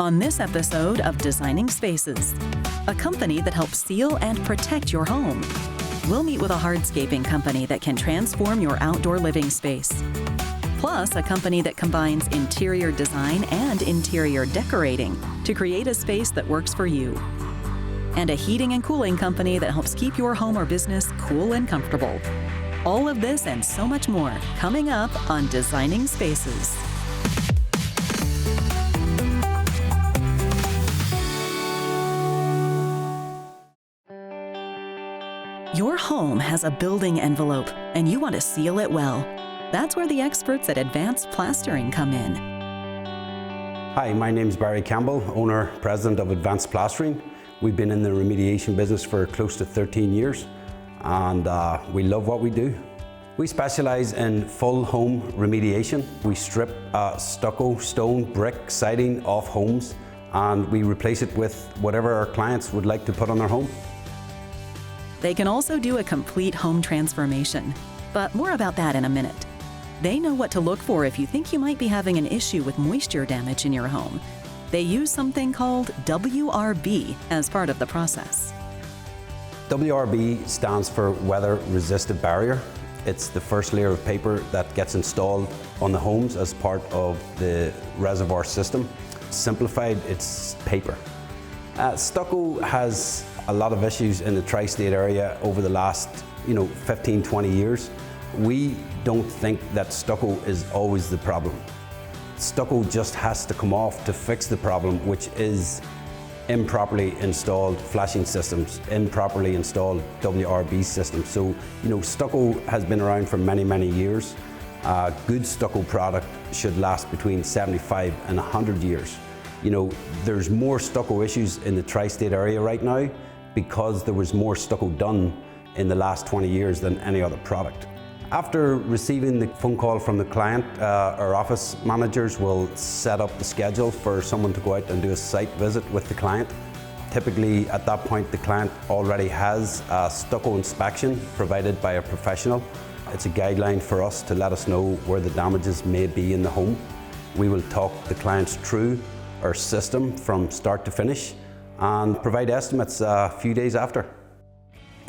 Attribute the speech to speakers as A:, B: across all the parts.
A: On this episode of Designing Spaces, a company that helps seal and protect your home. We'll meet with a hardscaping company that can transform your outdoor living space. Plus, a company that combines interior design and interior decorating to create a space that works for you. And a heating and cooling company that helps keep your home or business cool and comfortable. All of this and so much more coming up on Designing Spaces. Your home has a building envelope, and you want to seal it well. That's where the experts at Advanced Plastering come in.
B: Hi, my name is Barry Campbell, owner, president of Advanced Plastering. We've been in the remediation business for close to 13 years, and we love what we do. We specialize in full home remediation. We strip stucco, stone, brick, siding off homes, and we replace it with whatever our clients would like to put on their home.
A: They can also do a complete home transformation, but more about that in a minute. They know what to look for if you think you might be having an issue with moisture damage in your home. They use something called WRB as part of the process.
B: WRB stands for Weather Resistant Barrier. It's the first layer of paper that gets installed on the homes as part of the reservoir system. Simplified, it's paper. Stucco has a lot of issues in the tri-state area over the last 15, 20 years. We don't think that stucco is always the problem. Stucco just has to come off to fix the problem, which is improperly installed flashing systems, improperly installed WRB systems. So, stucco has been around for many, many years. A good stucco product should last between 75 and 100 years. There's more stucco issues in the tri-state area right now because there was more stucco done in the last 20 years than any other product. After receiving the phone call from the client, our office managers will set up the schedule for someone to go out and do a site visit with the client. Typically, at that point, the client already has a stucco inspection provided by a professional. It's a guideline for us to let us know where the damages may be in the home. We will talk the clients through our system from start to finish and provide estimates a few days after.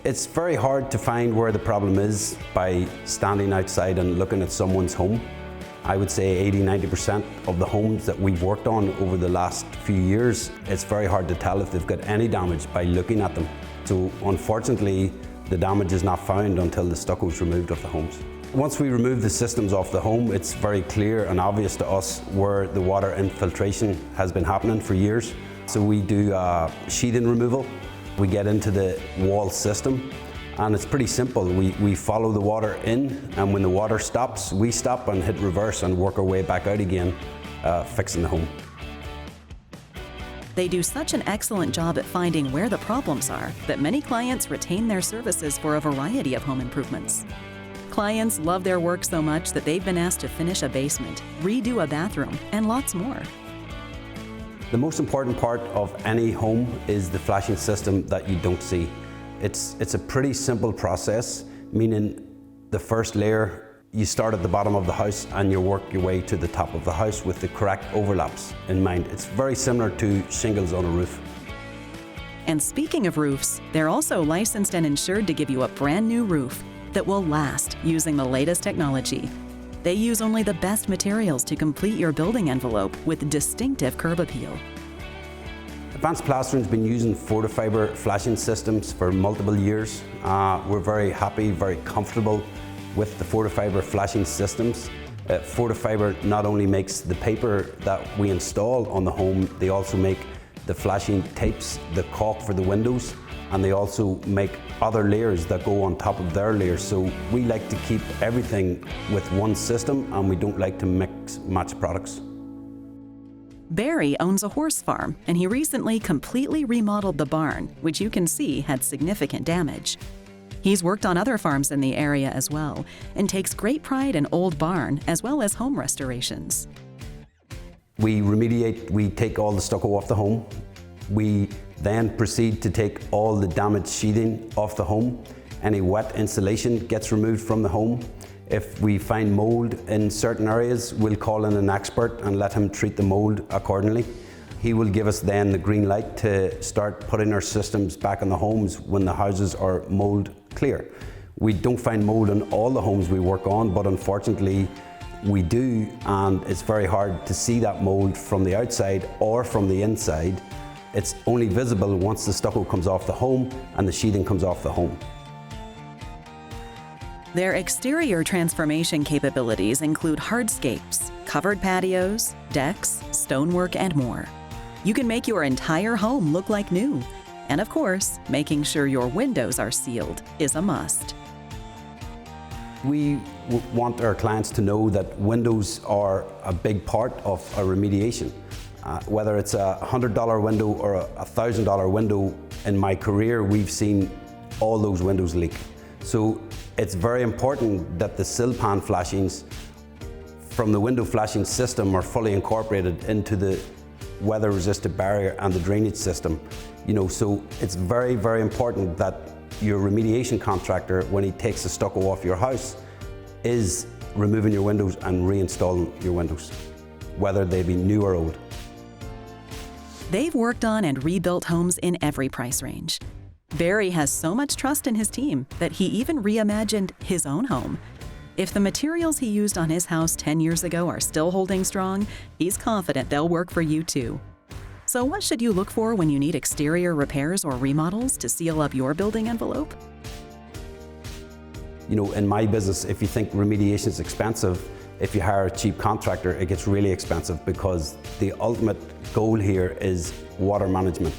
B: It's very hard to find where the problem is by standing outside and looking at someone's home. I would say 80–90% of the homes that we've worked on over the last few years, it's very hard to tell if they've got any damage by looking at them. So unfortunately, the damage is not found until the stucco is removed off the homes. Once we remove the systems off the home, it's very clear and obvious to us where the water infiltration has been happening for years. So we do sheathing removal. We get into the wall system, and it's pretty simple. We follow the water in, and when the water stops, we stop and hit reverse and work our way back out again, fixing the home.
A: They do such an excellent job at finding where the problems are that many clients retain their services for a variety of home improvements. Clients love their work so much that they've been asked to finish a basement, redo a bathroom, and lots more.
B: The most important part of any home is the flashing system that you don't see. It's a pretty simple process, meaning the first layer, you start at the bottom of the house and you work your way to the top of the house with the correct overlaps in mind. It's very similar to shingles on a roof.
A: And speaking of roofs, they're also licensed and insured to give you a brand new roof that will last using the latest technology. They use only the best materials to complete your building envelope with distinctive curb appeal.
B: Advanced Plastering's been using Fortifiber flashing systems for multiple years. We're very happy, very comfortable with the Fortifiber flashing systems. Fortifiber not only makes the paper that we install on the home, they also make the flashing tapes, the caulk for the windows, and they also make other layers that go on top of their layers. So we like to keep everything with one system, and we don't like to mix match products.
A: Barry owns a horse farm, and he recently completely remodeled the barn, which you can see had significant damage. He's worked on other farms in the area as well, and takes great pride in old barn as well as home restorations.
B: We remediate, we take all the stucco off the home. We then proceed to take all the damaged sheathing off the home. Any wet insulation gets removed from the home. If we find mold in certain areas, we'll call in an expert and let him treat the mold accordingly. He will give us then the green light to start putting our systems back in the homes when the houses are mold clear. We don't find mold in all the homes we work on, but unfortunately we do, and it's very hard to see that mold from the outside or from the inside. It's only visible once the stucco comes off the home and the sheathing comes off the home.
A: Their exterior transformation capabilities include hardscapes, covered patios, decks, stonework, and more. You can make your entire home look like new. And of course, making sure your windows are sealed is a must.
B: We want our clients to know that windows are a big part of a remediation. Whether it's a $100 window or a $1,000 window, in my career we've seen all those windows leak. So it's very important that the sill pan flashings from the window flashing system are fully incorporated into the weather-resistant barrier and the drainage system. So it's very, very important that your remediation contractor, when he takes the stucco off your house, is removing your windows and reinstalling your windows, whether they be new or old.
A: They've worked on and rebuilt homes in every price range. Barry has so much trust in his team that he even reimagined his own home. If the materials he used on his house 10 years ago are still holding strong, he's confident they'll work for you too. So what should you look for when you need exterior repairs or remodels to seal up your building envelope?
B: In my business, if you think remediation is expensive, if you hire a cheap contractor, it gets really expensive, because the ultimate goal here is water management.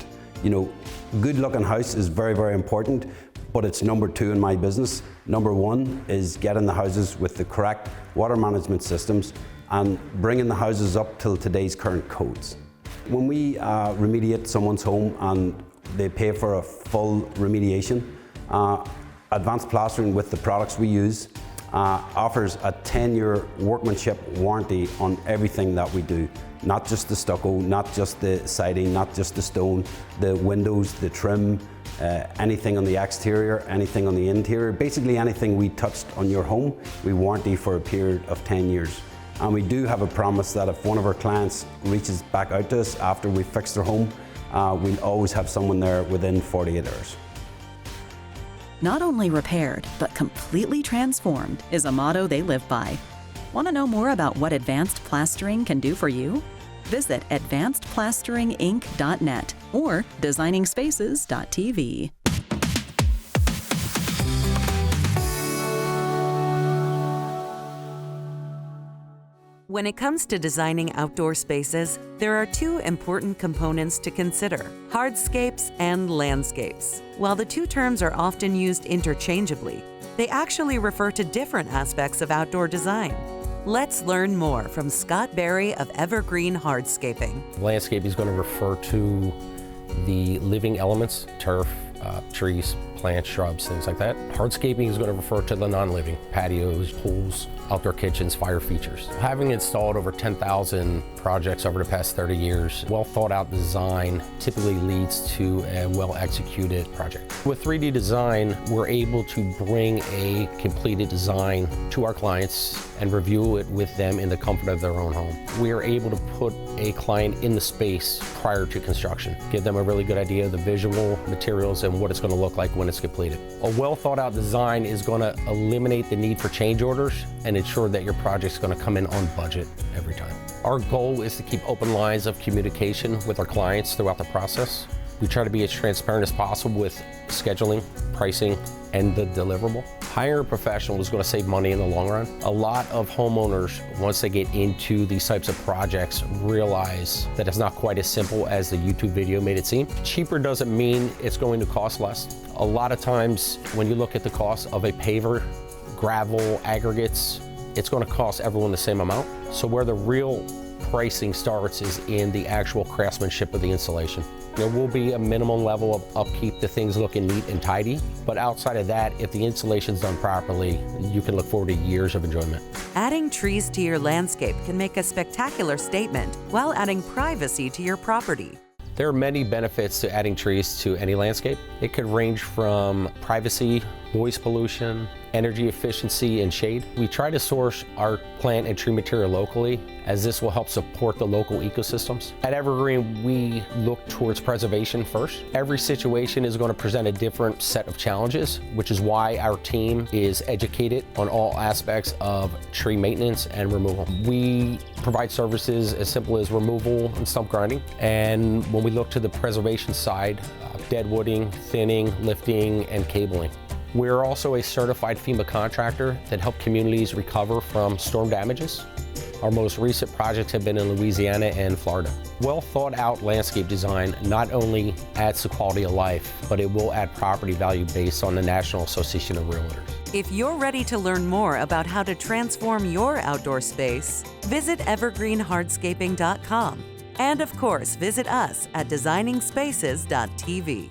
B: Good looking house is very, very important, but it's number 2 in my business. Number 1 is getting the houses with the correct water management systems and bringing the houses up till today's current codes. When we remediate someone's home and they pay for a full remediation, Advanced Plastering, with the products we use, offers a 10-year workmanship warranty on everything that we do. Not just the stucco, not just the siding, not just the stone, the windows, the trim, anything on the exterior, anything on the interior. Basically anything we touched on your home, we warranty for a period of 10 years. And we do have a promise that if one of our clients reaches back out to us after we fix their home, we'll always have someone there within 48 hours.
A: Not only repaired, but completely transformed is a motto they live by. Want to know more about what advanced plastering can do for you? Visit advancedplasteringinc.net or designingspaces.tv.
C: When it comes to designing outdoor spaces, there are 2 important components to consider: hardscapes and landscapes. While the 2 terms are often used interchangeably, they actually refer to different aspects of outdoor design. Let's learn more from Scott Barry of Evergreen Hardscaping.
D: Landscape is going to refer to the living elements, turf, trees, plants, shrubs, things like that. Hardscaping is going to refer to the non-living, patios, pools, outdoor kitchens, fire features. Having installed over 10,000 projects over the past 30 years, well thought out design typically leads to a well executed project. With 3D design, we're able to bring a completed design to our clients and review it with them in the comfort of their own home. We are able to put a client in the space prior to construction, give them a really good idea of the visual materials and what it's going to look like when it's completed. A well thought out design is going to eliminate the need for change orders and ensure that your project's going to come in on budget every time. Our goal is to keep open lines of communication with our clients throughout the process. We try to be as transparent as possible with scheduling, pricing, and the deliverable. Hiring a professional is going to save money in the long run. A lot of homeowners, once they get into these types of projects, realize that it's not quite as simple as the YouTube video made it seem. Cheaper doesn't mean it's going to cost less. A lot of times when you look at the cost of a paver, gravel, aggregates, it's going to cost everyone the same amount. So where the real pricing starts is in the actual craftsmanship of the installation. There will be a minimum level of upkeep to things looking neat and tidy, but outside of that, if the installation's done properly, you can look forward to years of enjoyment.
C: Adding trees to your landscape can make a spectacular statement while adding privacy to your property.
D: There are many benefits to adding trees to any landscape. It could range from privacy noise pollution, energy efficiency, and shade. We try to source our plant and tree material locally, as this will help support the local ecosystems. At Evergreen, we look towards preservation first. Every situation is going to present a different set of challenges, which is why our team is educated on all aspects of tree maintenance and removal. We provide services as simple as removal and stump grinding. And when we look to the preservation side, deadwooding, thinning, lifting, and cabling. We're also a certified FEMA contractor that help communities recover from storm damages. Our most recent projects have been in Louisiana and Florida. Well thought out landscape design not only adds to quality of life, but it will add property value based on the National Association of Realtors.
C: If you're ready to learn more about how to transform your outdoor space, visit evergreenhardscaping.com. And of course, visit us at designingspaces.tv.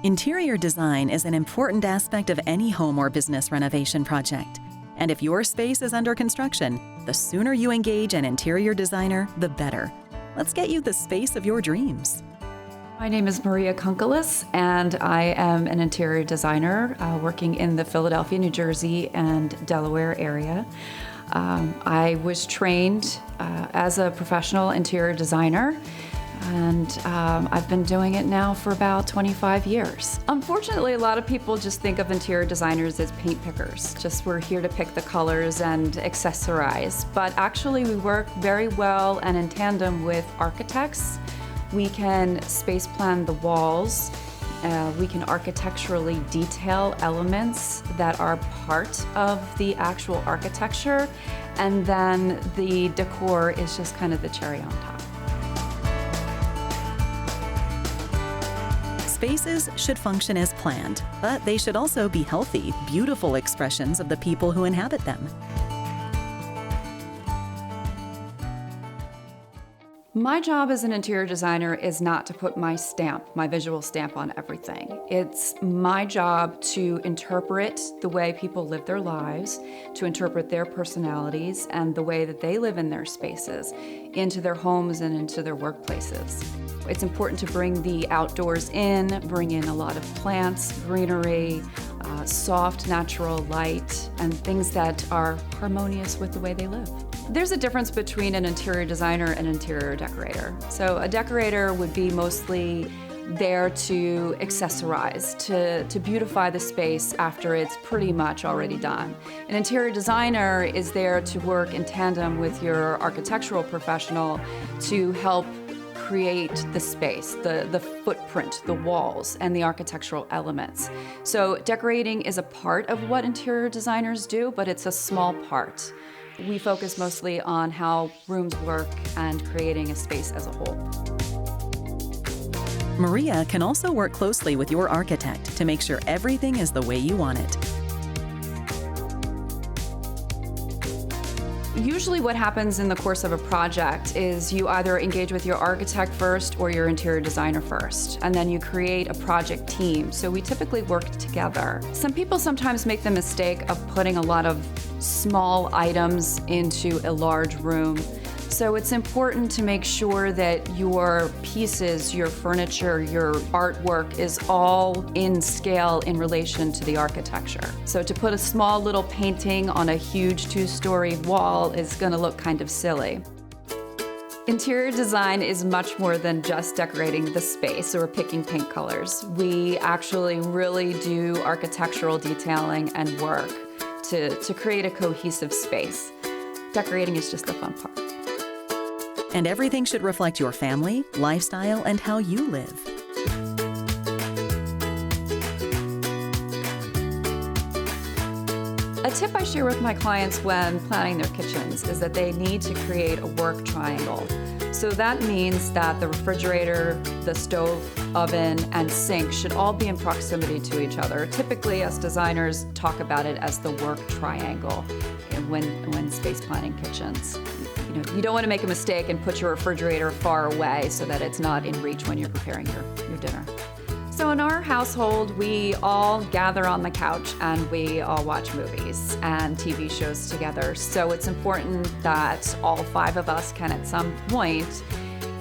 A: Interior design is an important aspect of any home or business renovation project. And if your space is under construction, the sooner you engage an interior designer, the better. Let's get you the space of your dreams.
E: My name is Maria Kunkelis, and I am an interior designer working in the Philadelphia, New Jersey, and Delaware area. I was trained as a professional interior designer, and I've been doing it now for about 25 years. Unfortunately, a lot of people just think of interior designers as paint pickers. Just we're here to pick the colors and accessorize. But actually, we work very well and in tandem with architects. We can space plan the walls. We can architecturally detail elements that are part of the actual architecture. And then the decor is just kind of the cherry on top.
A: Spaces should function as planned, but they should also be healthy, beautiful expressions of the people who inhabit them.
E: My job as an interior designer is not to put my stamp, my visual stamp on everything. It's my job to interpret the way people live their lives, to interpret their personalities and the way that they live in their spaces into their homes and into their workplaces. It's important to bring the outdoors in, bring in a lot of plants, greenery, soft natural light, and things that are harmonious with the way they live. There's a difference between an interior designer and an interior decorator. So a decorator would be mostly there to accessorize, to beautify the space after it's pretty much already done. An interior designer is there to work in tandem with your architectural professional to help create the space, the footprint, the walls, and the architectural elements. So decorating is a part of what interior designers do, but it's a small part. We focus mostly on how rooms work and creating a space as a whole.
A: Maria can also work closely with your architect to make sure everything is the way you want it.
E: Usually what happens in the course of a project is you either engage with your architect first or your interior designer first, and then you create a project team. So we typically work together. Some people sometimes make the mistake of putting a lot of small items into a large room. So it's important to make sure that your pieces, your furniture, your artwork is all in scale in relation to the architecture. So to put a small little painting on a huge 2-story wall is going to look kind of silly. Interior design is much more than just decorating the space or picking paint colors. We actually really do architectural detailing and work to create a cohesive space. Decorating is just the fun part.
A: And everything should reflect your family, lifestyle, and how you live.
E: A tip I share with my clients when planning their kitchens is that they need to create a work triangle. So that means that the refrigerator, the stove, oven, and sink should all be in proximity to each other. Typically, us designers talk about it as the work triangle when space planning kitchens. You don't want to make a mistake and put your refrigerator far away so that it's not in reach when you're preparing your dinner. So in our household, we all gather on the couch and we all watch movies and TV shows together. So it's important that all 5 of us can at some point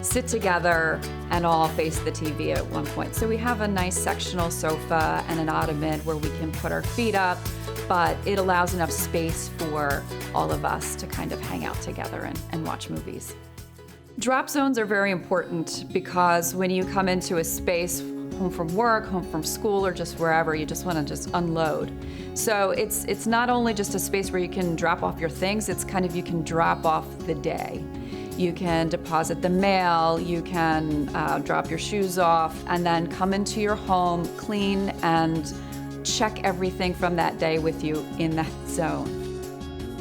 E: sit together and all face the TV at one point. So we have a nice sectional sofa and an ottoman where we can put our feet up, but it allows enough space for all of us to kind of hang out together and watch movies. Drop zones are very important because when you come into a space, home from work, home from school, or just wherever, you just want to just unload. So it's not only just a space where you can drop off your things, it's kind of you can drop off the day. You can deposit the mail, you can drop your shoes off, and then come into your home, clean, and check everything from that day with you in that zone.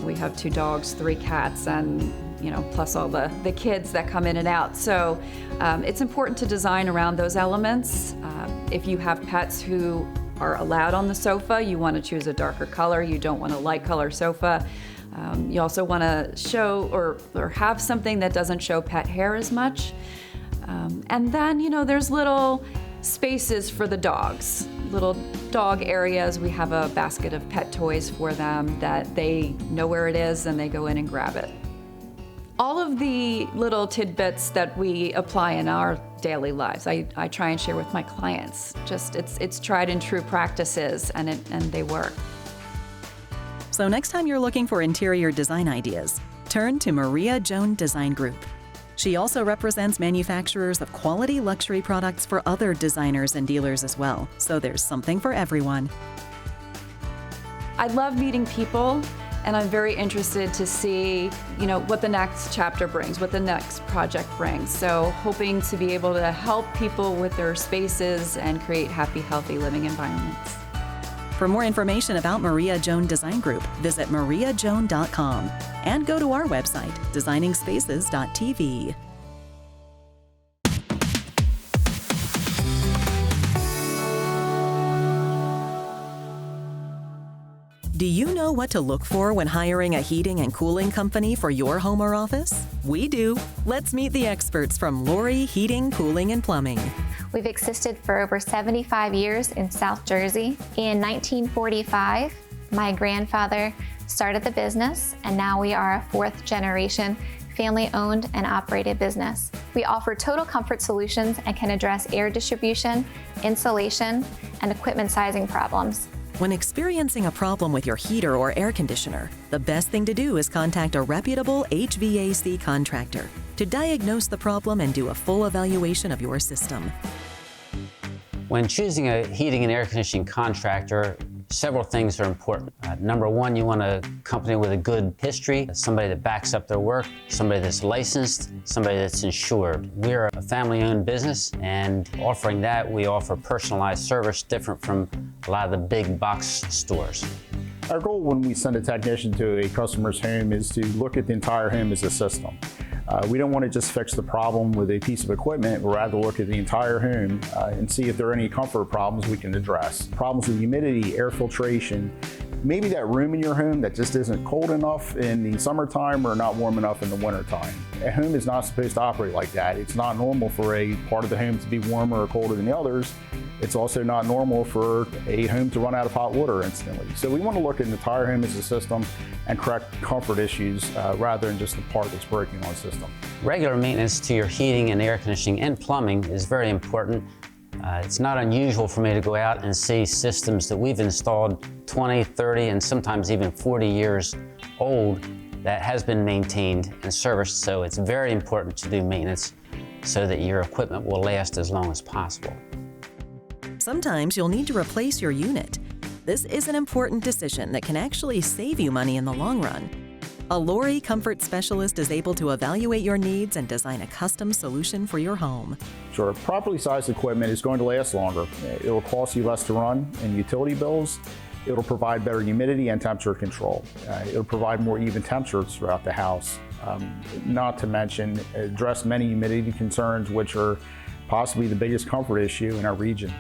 E: We have 2 dogs, 3 cats, and plus all the kids that come in and out. So it's important to design around those elements. If you have pets who are allowed on the sofa, you want to choose a darker color. You don't want a light color sofa. You also want to show or have something that doesn't show pet hair as much. And then, there's little spaces for the dogs, little dog areas. We have a basket of pet toys for them that they know where it is and they go in and grab it. All of the little tidbits that we apply in our daily lives, I try and share with my clients. Just it's tried and true practices, and they work.
A: So next time you're looking for interior design ideas, turn to Maria Joan Design Group. She also represents manufacturers of quality luxury products for other designers and dealers as well. So there's something for everyone.
E: I love meeting people, and I'm very interested to see, what the next chapter brings, what the next project brings. So hoping to be able to help people with their spaces and create happy, healthy living environments.
A: For more information about Maria Joan Design Group, visit mariajoan.com and go to our website, designingspaces.tv. Do you know what to look for when hiring a heating and cooling company for your home or office? We do. Let's meet the experts from Laury Heating Cooling Plumbing.
F: We've existed for over 75 years in South Jersey. In 1945, my grandfather started the business, and now we are a 4th generation family-owned and operated business. We offer total comfort solutions and can address air distribution, insulation, and equipment sizing problems.
A: When experiencing a problem with your heater or air conditioner, the best thing to do is contact a reputable HVAC contractor to diagnose the problem and do a full evaluation of your system.
G: When choosing a heating and air conditioning contractor, several things are important. Number one, you want a company with a good history, somebody that backs up their work, somebody that's licensed, somebody that's insured. We're a family-owned business, and offering that, we offer personalized service different from a lot of the big box stores.
H: Our goal when we send a technician to a customer's home is to look at the entire home as a system. We don't want to just fix the problem with a piece of equipment, but rather look at the entire home and see if there are any comfort problems we can address. Problems with humidity, air filtration, maybe that room in your home that just isn't cold enough in the summertime or not warm enough in the wintertime. A home is not supposed to operate like that. It's not normal for a part of the home to be warmer or colder than the others. It's also not normal for a home to run out of hot water instantly. So we want to look at the entire home as a system and correct comfort issues rather than just the part that's breaking on the system.
G: Regular maintenance to your heating and air conditioning and plumbing is very important. It's not unusual for me to go out and see systems that we've installed 20, 30, and sometimes even 40 years old that has been maintained and serviced. So it's very important to do maintenance so that your equipment will last as long as possible.
A: Sometimes you'll need to replace your unit. This is an important decision that can actually save you money in the long run. A Laury Comfort Specialist is able to evaluate your needs and design a custom solution for your home.
H: Sure, properly sized equipment is going to last longer. It will cost you less to run in utility bills. It'll provide better humidity and temperature control. It'll provide more even temperatures throughout the house. Not to mention address many humidity concerns, which are possibly the biggest comfort issue in our region.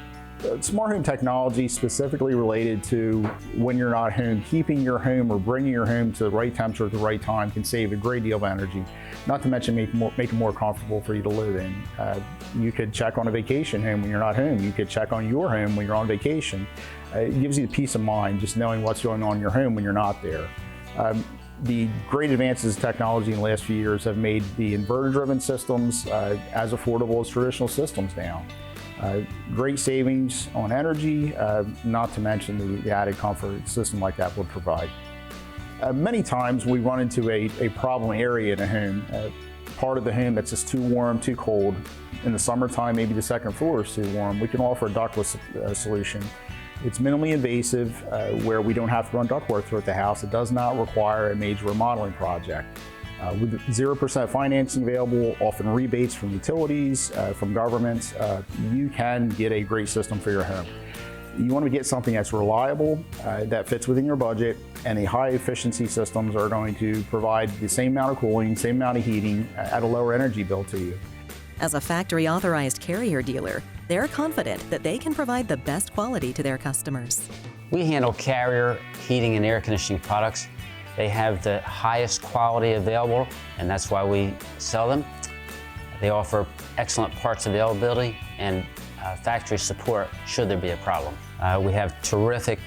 H: Smart home technology specifically related to when you're not home, keeping your home or bringing your home to the right temperature at the right time can save a great deal of energy, not to mention make it more comfortable for you to live in. You could check on a vacation home when you're not home. You could check on your home when you're on vacation. It gives you the peace of mind just knowing what's going on in your home when you're not there. The great advances in technology in the last few years have made the inverter-driven systems as affordable as traditional systems now. Great savings on energy, not to mention the added comfort a system like that would provide. Many times we run into a problem area in a home, part of the home that's just too warm, too cold. In the summertime, maybe the second floor is too warm. We can offer a ductless solution. It's minimally invasive, where we don't have to run ductwork throughout the house. It does not require a major remodeling project. With 0% financing available, often rebates from utilities, from governments, you can get a great system for your home. You want to get something that's reliable, that fits within your budget, and the high efficiency systems are going to provide the same amount of cooling, same amount of heating at a lower energy bill to you.
A: As a factory authorized Carrier dealer, they're confident that they can provide the best quality to their customers.
G: We handle Carrier heating and air conditioning products. They have the highest quality available, and that's why we sell them. They offer excellent parts availability and factory support should there be a problem. We have terrific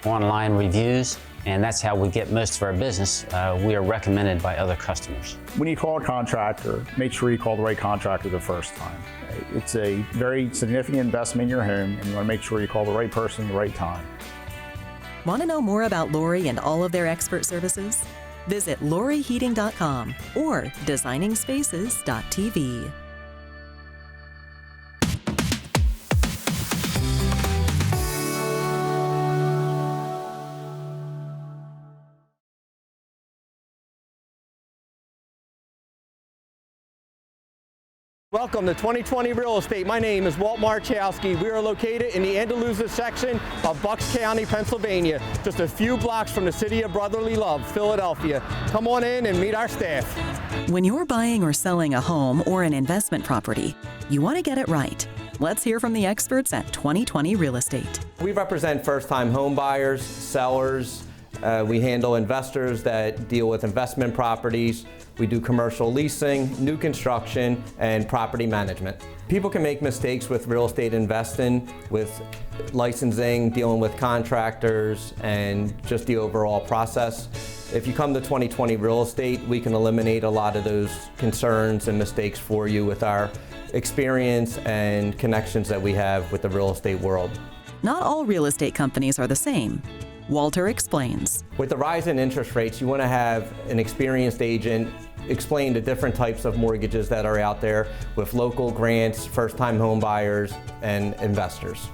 G: online reviews, and that's how we get most of our business. We are recommended by other customers.
H: When you call a contractor, make sure you call the right contractor the first time. It's a very significant investment in your home, and you want to make sure you call the right person at the right time.
A: Want to know more about Laury and all of their expert services? Visit lauryheating.com or designingspaces.tv.
I: Welcome to 2020 Real Estate. My name is Walt Marchowski. We are located in the Andalusia section of Bucks County, Pennsylvania, just a few blocks from the city of brotherly love, Philadelphia. Come on in and meet our staff.
A: When you're buying or selling a home or an investment property, you want to get it right. Let's hear from the experts at 2020 Real Estate.
J: We represent first-time home buyers, sellers. We handle investors that deal with investment properties. We do commercial leasing, new construction, and property management. People can make mistakes with real estate investing, with licensing, dealing with contractors, and just the overall process. If you come to 2020 Real Estate, we can eliminate a lot of those concerns and mistakes for you with our experience and connections that we have with the real estate world.
A: Not all real estate companies are the same. Walter explains.
J: With the rise in interest rates, you want to have an experienced agent explain the different types of mortgages that are out there with local grants, first-time home buyers, and investors.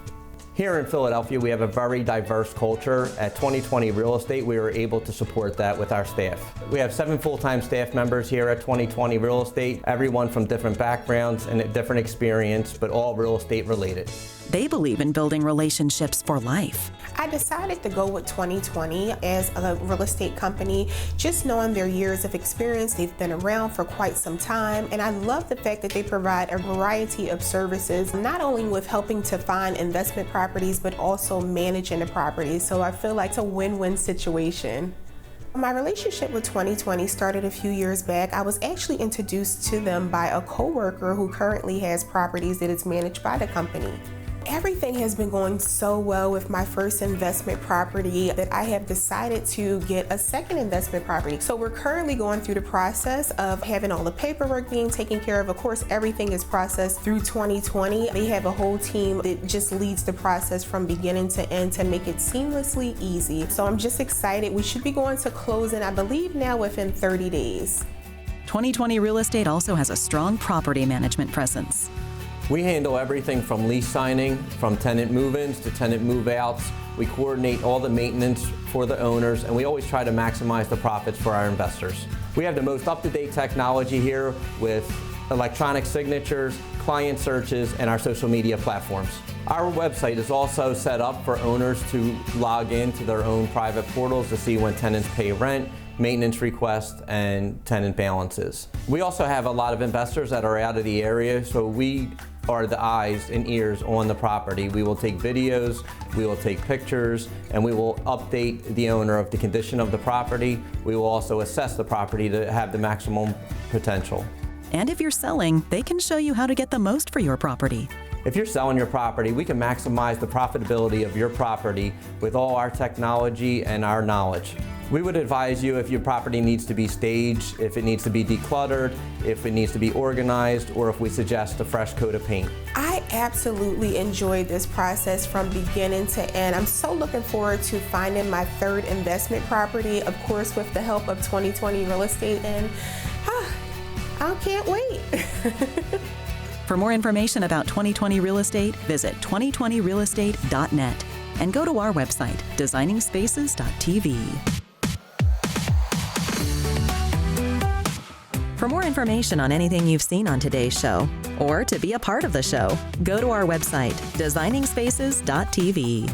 J: Here in Philadelphia, we have a very diverse culture. At 2020 Real Estate, we were able to support that with our staff. We have 7 full-time staff members here at 2020 Real Estate, everyone from different backgrounds and a different experience, but all real estate related.
A: They believe in building relationships for life.
K: I decided to go with 2020 as a real estate company, just knowing their years of experience. They've been around for quite some time, and I love the fact that they provide a variety of services, not only with helping to find investment properties, but also managing the properties. So I feel like it's a win-win situation. My relationship with 2020 started a few years back. I was actually introduced to them by a coworker who currently has properties that is managed by the company. Everything has been going so well with my first investment property that I have decided to get a second investment property. So we're currently going through the process of having all the paperwork being taken care of. Of course, everything is processed through 2020. They have a whole team that just leads the process from beginning to end to make it seamlessly easy. So I'm just excited. We should be going to closing, I believe now within 30 days.
A: 2020 Real Estate also has a strong property management presence.
J: We handle everything from lease signing, from tenant move-ins to tenant move-outs. We coordinate all the maintenance for the owners, and we always try to maximize the profits for our investors. We have the most up-to-date technology here with electronic signatures, client searches, and our social media platforms. Our website is also set up for owners to log into their own private portals to see when tenants pay rent, maintenance requests, and tenant balances. We also have a lot of investors that are out of the area, so we are the eyes and ears on the property. We will take videos, we will take pictures, and we will update the owner of the condition of the property. We will also assess the property to have the maximum potential.
A: And if you're selling, they can show you how to get the most for your property.
J: If you're selling your property, we can maximize the profitability of your property with all our technology and our knowledge. We would advise you if your property needs to be staged, if it needs to be decluttered, if it needs to be organized, or if we suggest a fresh coat of paint.
K: I absolutely enjoyed this process from beginning to end. I'm so looking forward to finding my third investment property, of course with the help of 2020 Real Estate, and I can't wait.
A: For more information about 2020 Real Estate, visit 2020realestate.net and go to our website, designingspaces.tv. For more information on anything you've seen on today's show, or to be a part of the show, go to our website, designingspaces.tv.